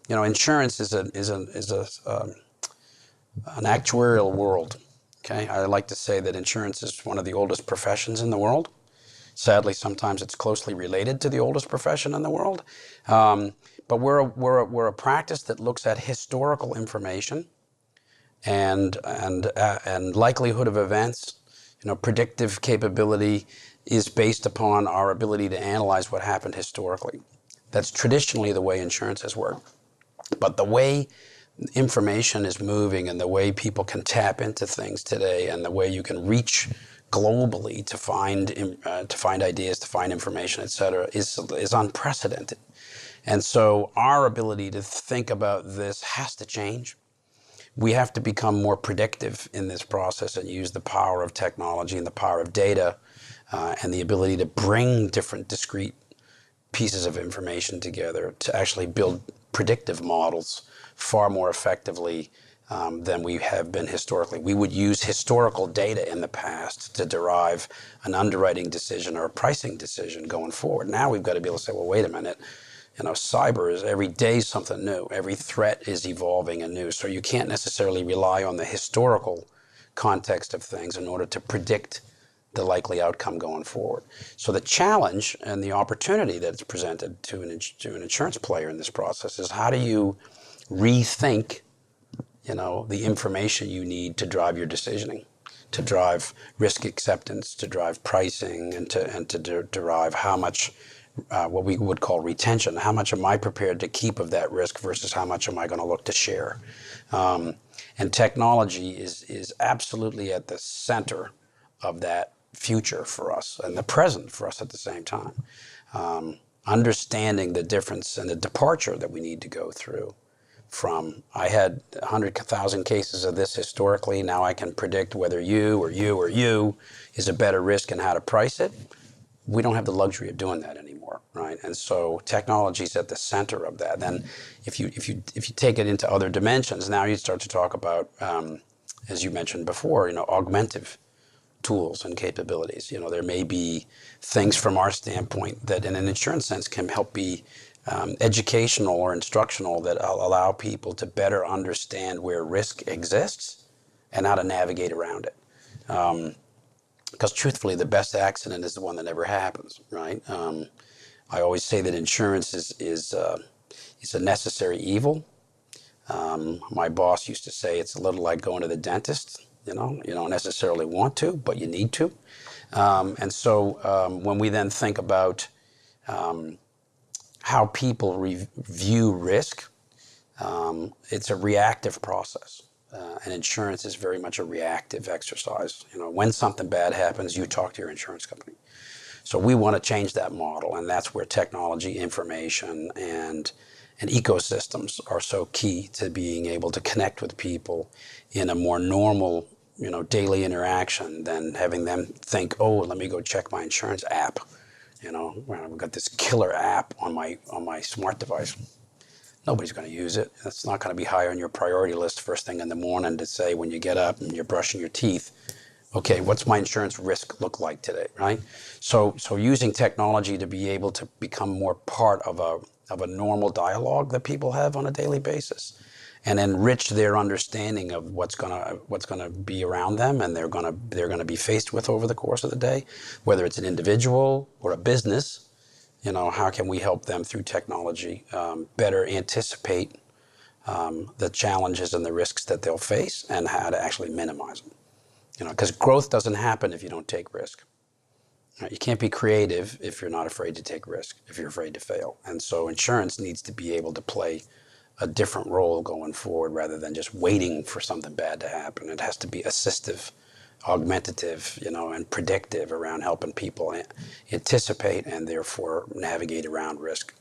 You know, insurance is an actuarial world. Okay, I like to say that insurance is one of the oldest professions in the world. Sadly, sometimes it's closely related to the oldest profession in the world. Um, but we're a practice that looks at historical information and likelihood of events. You know, predictive capability is based upon our ability to analyze what happened historically. That's traditionally the way insurance has worked. But the way information is moving and the way people can tap into things today and the way you can reach globally to find ideas, to find information, et cetera, is unprecedented. And so our ability to think about this has to change. We have to become more predictive in this process and use the power of technology and the power of data and the ability to bring different discrete pieces of information together to actually build predictive models far more effectively than we have been historically. We would use historical data in the past to derive an underwriting decision or a pricing decision going forward. Now we've got to be able to say, well, wait a minute, you know, cyber is every day something new. Every threat is evolving and new. So you can't necessarily rely on the historical context of things in order to predict the likely outcome going forward. So the challenge and the opportunity that's presented to an insurance player in this process is how do you rethink, you know, the information you need to drive your decisioning, to drive risk acceptance, to drive pricing, and to derive how much what we would call retention. How much am I prepared to keep of that risk versus how much am I going to look to share? And technology is absolutely at the center of that future for us and the present for us at the same time. Understanding the difference and the departure that we need to go through from, I had 100,000 cases of this historically, now I can predict whether you or you or you is a better risk and how to price it. We don't have the luxury of doing that anymore, right? And so technology is at the center of that. Then if you take it into other dimensions, now you start to talk about, as you mentioned before, you know, augmentive tools and capabilities. You know, there may be things from our standpoint that in an insurance sense can help be educational or instructional that allow people to better understand where risk exists and how to navigate around it. Because truthfully, the best accident is the one that never happens, right? I always say that insurance is a necessary evil. My boss used to say it's a little like going to the dentist. You know, you don't necessarily want to, but you need to. And so when we then think about how people view risk, it's a reactive process. And insurance is very much a reactive exercise. You know, when something bad happens, you talk to your insurance company. So we want to change that model, and that's where technology, information, and ecosystems are so key to being able to connect with people in a more normal, you know, daily interaction than having them think, oh, let me go check my insurance app. You know, I've got this killer app on my smart device. Nobody's going to use it. It's not going to be high on your priority list first thing in the morning to say when you get up and you're brushing your teeth, okay, what's my insurance risk look like today, right? So using technology to be able to become more part of a normal dialogue that people have on a daily basis and enrich their understanding of what's gonna be around them and they're gonna be faced with over the course of the day, whether it's an individual or a business. You know, how can we help them through technology better anticipate the challenges and the risks that they'll face and how to actually minimize them? You know, because growth doesn't happen if you don't take risk. Right? You can't be creative if you're not afraid to take risk, if you're afraid to fail. And so insurance needs to be able to play a different role going forward rather than just waiting for something bad to happen. It has to be assistive, augmentative, you know, and predictive around helping people anticipate and therefore navigate around risk.